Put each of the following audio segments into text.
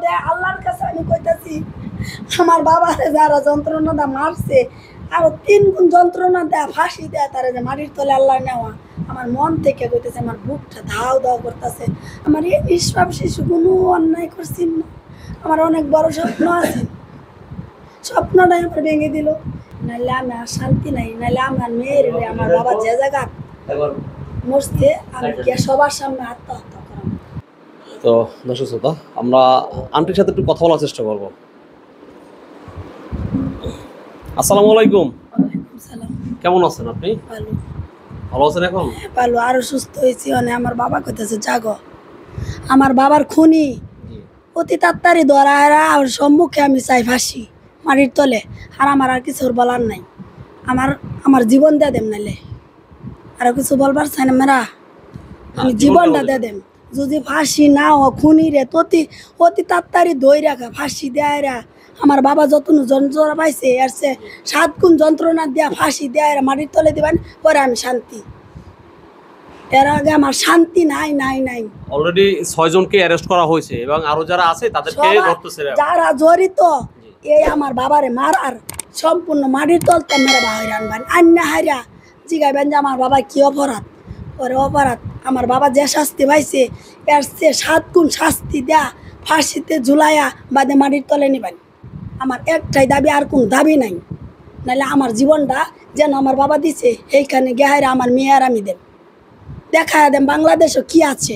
দেয় আল্লাহর কাছে আমি কইতাছি আমার বাবারে যারা যন্ত্রণাটা মারছে আরো 3 গুণ যন্ত্রণা দেয় ফাঁসি দেয় তারা যে মাটির তলে আল্লাহ নেওয়া আমার মন থেকে কইতেছে আমার বুকটা ধাও ধাও করতেছে আমার এই নিষ্পাপ শিশু কোনো অন্যায় করছি না আমার অনেক বড় স্বপ্ন আছে স্বপ্নটাই আমার ভেঙে দিল নাহলে আমি আর শান্তি নাই নাহলে আমার মেয়ের আমার বাবা যে জায়গা মরছে আমি কি সবার সামনে আত্মহত্যা করাম। তো দর্শক শ্রোতা আমরা আন্টির সাথে একটু কথা বলার চেষ্টা করবো। আসসালামু আলাইকুম। সালাম। কেমন আছেন আপনি? ভালো। ভালো আছেন এখন? ভালো আরো সুস্থ হয়েছি মানে আমার বাবা কইতেছে জাগো আমার বাবার খুনি অতি তাড়াতাড়ি ধরা আর সম্মুখে আমি চাই ফাঁসি মাটির তলে আর আমার আর কিছু বলার নাই আমার আমার জীবন দিয়ে দেম নাইলে আর কিছু বলবার চাই না মেরা আমি জীবনটা দিয়ে দেম যদি ফাঁসি না ও খুনি রে অতি তাড়াতাড়ি দই রাখা ফাঁসি দেয় রা আমার বাবা যত যন্ত্রণা পাইছে এর সে 7 গুণ যন্ত্রণা দেয়া ফাঁসি দেয় মাটির তলে দিবেন পরে আমি শান্তি এর আগে আমার শান্তি নাই নাই নাই অলরেডি 6 জনকে অ্যারেস্ট করা হয়েছে এবং আরো যারা আছে তাদেরকে ধরতেছে যারা জড়িত এই আমার বাবারে মারার সম্পূর্ণ মাটির তলতে মেরে বাহির আনবেন আন্না হাইরা জিগাইবেন যে আমার বাবা কি অপরাধ ওরে অপরাধ আমার বাবা যে শাস্তি পাইছে এর সে 7 গুণ শাস্তি দেয়া ফাঁসিতে ঝুলাইয়া বাদে মাটির তলে নিবেন আমার একটাই দাবি আর কোন দাবি নাই নাহলে আমার জীবনটা যেন আমার বাবা দিছে এইখানে গেহাইরা আমার মেয়ে আর আমি দেব দেখা দেন বাংলাদেশও কি আছে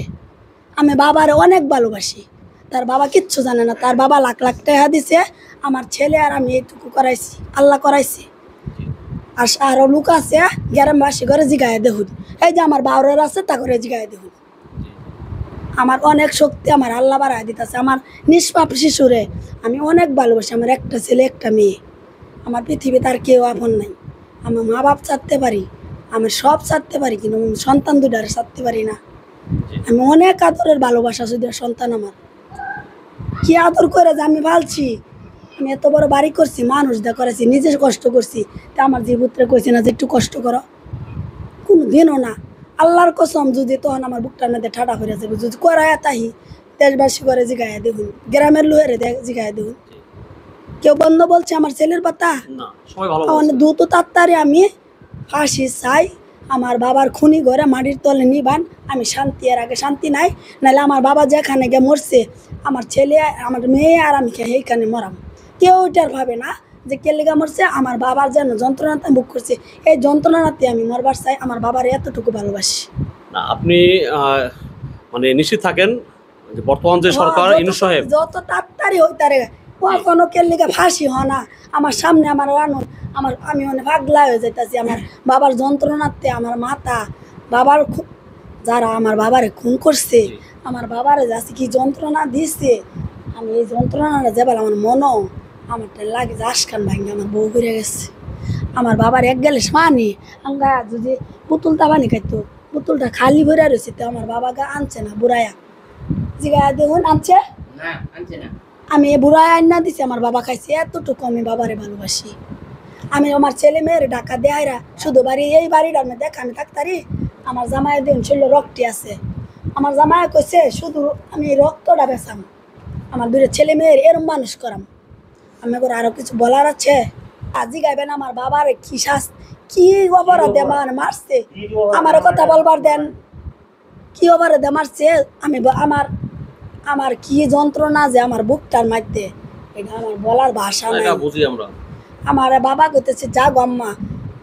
আমি বাবারে অনেক ভালোবাসি তার বাবা কিচ্ছু জানে না তার বাবা লাখ লাখ টাকা দিছে আমার ছেলে আর আমি এইটুকু করাইছি আল্লাহ করাইছি আর আরও লোক আছে গ্রামবাসী করে জিগায় দেখুন এই যে আমার বাউরের আছে তা করে জিগায় দেখুন আমার অনেক শক্তি আমার আল্লাহ বাড়ায় দিতেছে আমার নিষ্পাপ শিশুরে আমি অনেক ভালোবাসি আমার একটা ছেলে একটা মেয়ে আমার পৃথিবীতে আর কেউ আপন নাই আমার মা বাপ ছাড়তে পারি আমি সব ছাড়তে পারি কিন্তু আমি সন্তান দুটারে ছাড়তে পারি না আমি অনেক আদরের ভালোবাসা শুধু সন্তান আমার কি আদর করে যে আমি ভালছি আমি এত বড় বাড়ি করছি মানুষ দা করেছি নিজে কষ্ট করছি তা আমার জীবুত্রে কইছি না যে একটু কষ্ট করো কোনো দিনও না আল্লাহর কসম যদি তখন আমার বুকটার মধ্যে ঠাডা হয়ে যাবে যদি করায় তাহি দেশবাসী করে জিগাইয়া দেখুন গ্রামের লোহেরে জিগাইয়া দেখুন কেউ বন্ধ বলছে আমার ছেলের পাতা দ্রুত তাড়াতাড়ি আমি ফাঁসি চাই আমার বাবার খুনি ঘরে মাটির তলে নিবান আমি শান্তি এর আগে শান্তি নাই নাহলে আমার বাবা যেখানে গিয়ে মরছে আমার ছেলে আমার মেয়ে আর আমি সেইখানে মরাম কেউ ওইটার ভাবে না যে কে লেগে মরছে আমার বাবার যেন যন্ত্রণাতে বুক করছে এই যন্ত্রণাতে আমি মরবার চাই আমার বাবার এতটুকু ভালোবাসি না আপনি মানে নিশ্চিত থাকেন যে বর্তমান যে সরকার ইনু সাহেব যত তাড়াতাড়ি হইতারে কোনো কে লেগে ফাঁসি হয় না আমার সামনে আমার রানুন আমার আমি অনেক পাগলা হয়ে যাইতাছি আমার বাবার যন্ত্রণাতে আমার মাথা বাবার যারা আমার বাবারে খুন করছে আমার বাবারে যাচ্ছে কি যন্ত্রণা দিচ্ছে আমি এই যন্ত্রণাটা যাবার আমার মনও আমারটা লাগে যে আশকান ভাঙ্গে আমার বউ করে গেছে আমার বাবার এক গেলে পানি আমরা যদি পুতুলটা পানি খাইতো পুতুলটা খালি ভরে রয়েছে তো আমার বাবাকে আনছে না বুড়াইয়া জিগা দেখুন আনছে আমি বুড়াই আন্না দিছি আমার বাবা খাইছে এতটুকু আমি বাবারে ভালোবাসি আমি আমার ছেলে মেয়ের ঢাকা দেয়রা শুধু বাড়ি এই বাড়িটার মধ্যে দেখ আমি থাকতারি আমার জামাই দিন ছিল রক্তটি আছে আমার জামাই কইছে শুধু আমি রক্তটা বেচাম আমার দুটো ছেলে মেয়ের এরম মানুষ করাম আমি করে আরো কিছু বলার আছে আজি গাইবেন আমার বাবারে কি কি অপরাধে আমার মারছে আমার কথা বলবার দেন কি অপরাধে মারছে আমি আমার আমার কি যন্ত্রণা যে আমার বুকটার মাইতে এটা আমার বলার ভাষা নাই বুঝি আমরা আমার বাবা কইতেছে যা গম্মা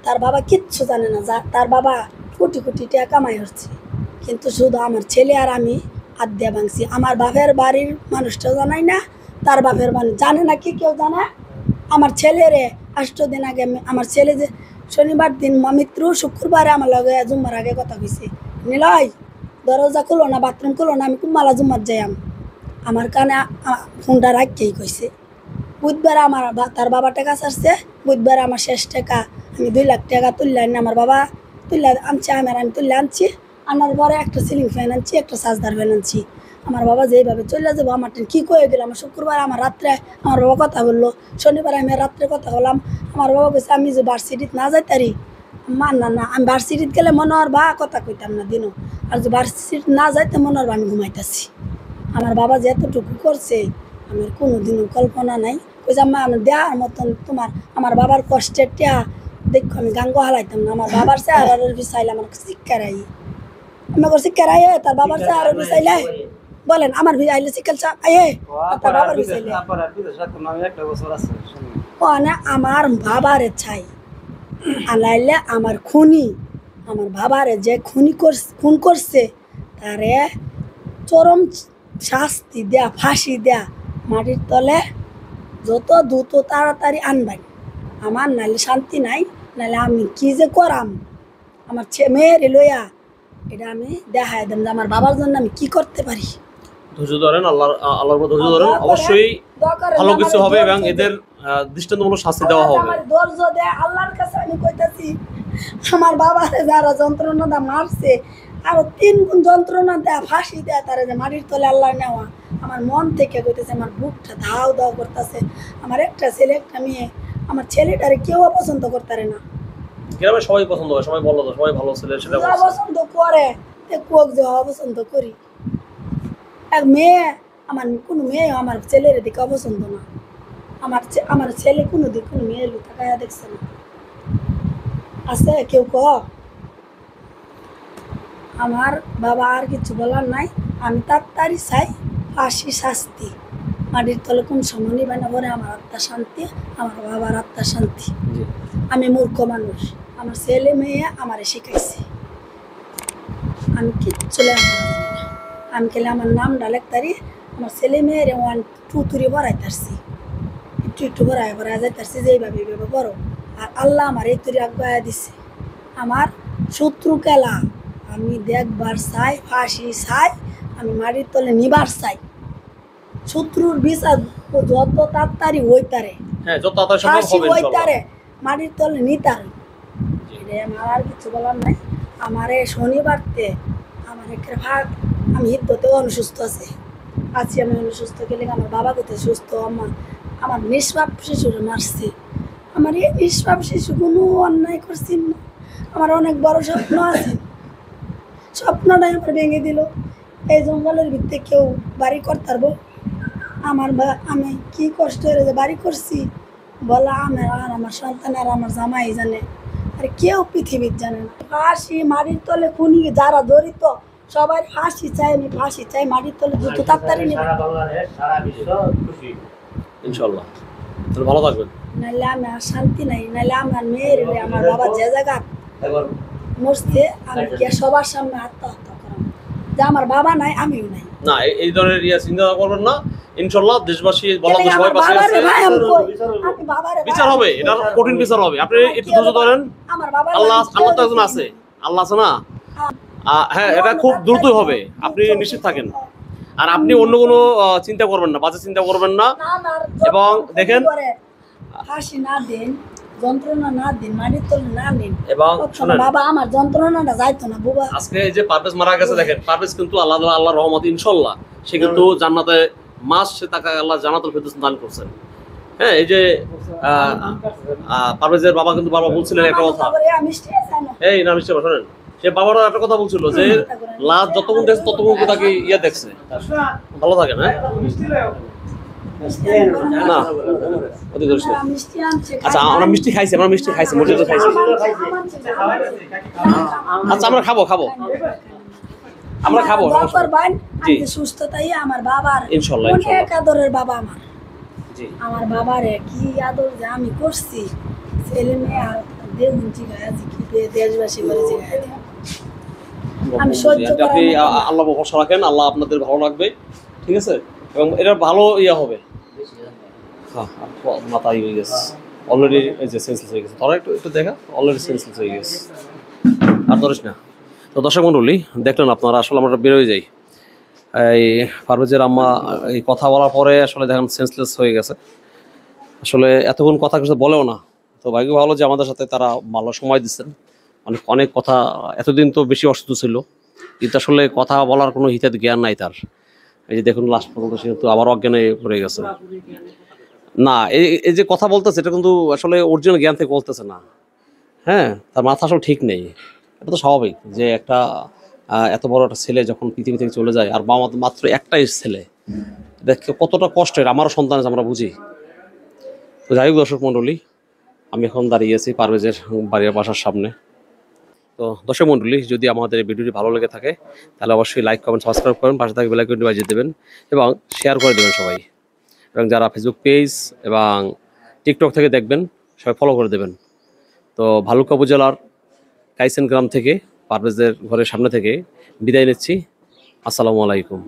তার বাবা কিচ্ছু জানে না যা তার বাবা কোটি কোটি টাকা কামাই হচ্ছে কিন্তু শুধু আমার ছেলে আর আমি আদ্যা ভাঙছি আমার বাপের বাড়ির মানুষটাও জানাই না তার বাপের মানুষ জানে না কি কেউ জানে আমার ছেলেরে 8 দিন আগে আমার ছেলে যে শনিবার দিন মমিত্র শুক্রবারে আমার লগে জুম্মার আগে কথা কইছে নিলয় দরজা খুলো না বাথরুম খুলো না আমি কুমালা জুম্মার যাইম আমার কানে ফোনটা রাখকেই কইছে বুধবার আমার তার বাবা টাকা ছাড়ছে বুধবার আমার শেষ টাকা আমি 2 লাখ টাকা তুললে আনি আমার বাবা তুললে আনছি আমি তুললে আনছি আনার পরে একটা সিলিং ফ্যান আনছি একটা চার্জার ফ্যান আনছি আমার বাবা যেইভাবে চলে যাবো আমার কি কয়ে গেল আমার শুক্রবার আমার রাত্রে আমার বাবা কথা বললো শনিবার আমি রাত্রে কথা বললাম আমার বাবা কইছে আমি যে ভার্সিটিতে না যাইতারি মান না না আমি ভার্সিটিতে গেলে মনে হয় বা কথা কইতাম না দিনও আর যে ভার্সিটি না যাইতে মনে হয় আমি ঘুমাইতেছি আমার বাবা যে এতটুকু করছে আমার কোনোদিনও কল্পনা নাই। ওই যে আম্মা আমার দেওয়ার মতন তোমার আমার বাবার কষ্টের টিয়া দেখো আমি গাঙ্গ হালাইতাম না। আমার বাবার চেহারার বিচাইলে আমার শিক্ষারাই আমাকে শিক্ষারাই তার বাবার চেহারার বিচাইলে বলেন আমার আইলে চিকিৎসা আয়ে তার বাবার বিচাইলে ও না আমার বাবারে চাই আলাইলে আমার খুনি আমার বাবারে যে খুন করছে তারে চরম শাস্তি দেয়া ফাঁসি দেয়া মাটির তলে যত দ্রুত তাড়াতাড়ি আনবেন। আমার নাইলে শান্তি নাই, নাইলে আমি কি যে করাম আমার মেয়ের লইয়া এটা আমি দেখাই দেন যে আমার বাবার জন্য আমি কি করতে পারি। ধৈর্য ধরেন, আল্লাহর উপর ধৈর্য ধরেন, অবশ্যই ভালো কিছু হবে এবং এদের দৃষ্টান্তমূলক শাস্তি দেওয়া হবে। ধৈর্য দেয় আল্লাহর কাছে আমি কইতাছি আমার বাবারে যারা যন্ত্রণাটা মারছে আরো 3 গুণ যন্ত্রণা দেয়া ফাঁসি দেয়া তারা যে মাটির তলে আল্লাহ নেওয়া আমার মন থেকে কইতেছে। আমার বুকটা ধাও ধাও করতেছে। আমার একটা ছেলে একটা মেয়ে, আমার ছেলেটারে কেউ পছন্দ করতারে না। গ্রামে সবাই পছন্দ করে, সবাই বলো সবাই ভালো ছেলে সেটা পছন্দ করে কোক যে অপছন্দ করি। এক মেয়ে আমার কোনো মেয়ে আমার ছেলের দিকে অপছন্দ না। আমার ছেলে কোনো দিক কোনো মেয়ের তাকায়া দেখছে না। আছে কেউ আমার বাবা আর কিছু বলার নাই। আমি তাড়াতাড়ি চাই ফাঁসি শাস্তি। মাটির তলে কোন সময় নিবে না পরে আমার আত্মা শান্তি, আমার বাবার আত্মা শান্তি। আমি মূর্খ মানুষ, আমার ছেলে মেয়ে আমারে শিখাইছে। আমি কিচ্ছু লেখা আমি খেলে আমার নাম ডালেকতারি আমার ছেলে মেয়ের 1 2 3 বড়াই তারছি একটু একটু বড়াই যাইতারছি যে এইভাবে এইভাবে বড়। আর আল্লাহ আমার এই তৈরি আগায়া দিছে। আমার শত্রু কেলা আমি দেখবার চাই, ফাঁসি চাই, আমি মাটির তলে নিবার চাই। শত্রুর বিচার যত তাড়াতাড়ি হইতারে ফাঁসি হইতারে মাটির তলে নিতারে। আমার আর কিছু বলার নাই। আমার শনিবারতে আমার একটা ভাগ আমি হিদ্দতেও অসুস্থ আছি আমি অসুস্থ গেলে আমার বাবা কোথায় সুস্থ। আমার নিষ্পাপ শিশুরে মারছে। আমার এই নিষ্পাপ শিশু কোনো অন্যায় করছি না। আমার অনেক বড় স্বপ্ন আছে, স্বপ্নটাই আমার ভেঙে দিল। এই জঙ্গলের ভিতরে কেউ বাড়ি করতে পারবো? আমি কি কষ্ট হয়ে যে বাড়ি করছি বলা আমার আর আমার সন্তান আর আমার জামাই জানে, আর কেউ পৃথিবীর জানে না। ফাঁসি মাটির তলে খুনি যারা জড়িত সবাই ফাঁসি চাই, আমি ফাঁসি চাই মাটির তলে দ্রুত তাড়াতাড়ি নেবে ইনশাআল্লাহ। তাহলে ভালো থাকবেন। নাহলে আমি আর শান্তি নাই। নাহলে আমার মেয়ের আমার বাবা যে জায়গা মরছে আমি গিয়ে সবার সামনে আত্মহত্যা করাম যে আমার বাবা নাই আমিও নাই। না এই ধরনের চিন্তা করবেন না। ইনশাআল্লাহ দেশবাসী বলা তো সবাই পাশে আছে, বিচার হবে, এটা কঠিন বিচার হবে। আপনি একটু ধৈর্য ধরেন। আল্লাহ তো একজন আছে, আল্লাহ আছে না? হ্যাঁ, এটা খুব দ্রুতই হবে, আপনি নিশ্চিত থাকেন। আর আপনি অন্য কোনো চিন্তা করবেন না, বাজে চিন্তা করবেন না। এবং দেখেন ফাঁসি না দেন, যন্ত্রণা না দিন, মাটির তলে না নিন। এবং বাবা আমার যন্ত্রণাটা যাইতো না বাবা। আজকে যে পারভেজ মারা গেছে, দেখেন পারভেজ কিন্তু আল্লাহর রহমত ইনশাআল্লাহ সে কিন্তু জান্নাতে সে তাকে আল্লাহ জান্নাতুল ফেরদৌস দান করছেন। হ্যাঁ, এই যে পারভেজের বাবা কিন্তু বাবা বলছিলেন একটা কথা, এই না মিষ্টি শোনেন, সে বাবারও একটা কথা বলছিল যে লাশ যতক্ষণ দেখছে ততক্ষণ তাকে দেখছে। ভালো থাকেন। হ্যাঁ না আচ্ছা, আমরা মিষ্টি খাইছি মসজিদে খাইছি। আচ্ছা আমরা খাবো আমরা খাবো সুস্থতাই আমার বাবার ইনশাআল্লাহ অনেক আদরের বাবা আমার বাবারে কি আদর যে আমি করছি। ছেলে মেয়ে আর দেখুন জিগাছি কি দেশবাসী করে জিগাছি আমি সহ্য আপনি আল্লাহ ভরসা রাখেন, আল্লাহ আপনাদের ভালো লাগবে, ঠিক আছে? এবং এটা ভালো হবে। হ্যাঁ মাথায় হয়ে গেছে অলরেডি, এই যে সেন্সলেস হয়ে গেছে। ধরো একটু দেখা, অলরেডি সেন্সলেস হয়ে গেছে, আর ধরিস না। তো দর্শক মণ্ডলী দেখলেন আপনারা, আসলে আমরা বেরোয় যাই। এই পারভেজের আম্মা এই কথা বলার পরে আসলে দেখেন সেন্সলেস হয়ে গেছে। আসলে এতক্ষণ কথা কিছু বলেও না। তো ভাগ্য ভালো যে আমাদের সাথে তারা ভালো সময় দিচ্ছেন। অনেক কথা, এতদিন তো বেশি অসুস্থ ছিল, কিন্তু আসলে কথা বলার কোনো হিতাত জ্ঞান নাই তার। এই যে দেখুন লাস্ট পর্যন্ত সে কিন্তু আবার অজ্ঞানে পড়ে গেছে। না এই যে কথা বলতেছে এটা কিন্তু আসলে অরিজিনাল জ্ঞান থেকে বলতেছে না। হ্যাঁ, তার মাথা আসলে ঠিক নেই। এটা তো স্বাভাবিক যে একটা এত বড় একটা ছেলে যখন পৃথিবী থেকে চলে যায়, আর বাবা মাত্র একটাই ছেলে, দেখো কতটা কষ্টের, আমারও সন্তান আছে, আমরা বুঝি। তো যাই হোক দর্শক মণ্ডলী, আমি এখন দাঁড়িয়ে আছি পারভেজের বাড়ির বাসার সামনে। তো দর্শক মণ্ডলী, যদি আমাদের এই ভিডিওটি ভালো লেগে থাকে তাহলে অবশ্যই লাইক কমেন্ট সাবস্ক্রাইব করুন, পাশে থাকা বেল আইকনটি বাজিয়ে দেবেন এবং শেয়ার করে দেবেন সবাই। এবং যারা ফেসবুক পেজ এবং টিকটক থেকে দেখবেন সবাই ফলো করে দেবেন। তো ভালুকা উপজেলার কাইসেন গ্রাম থেকে পারভেজের ঘরের সামনে থেকে বিদায় নিচ্ছি। আসসালামু আলাইকুম।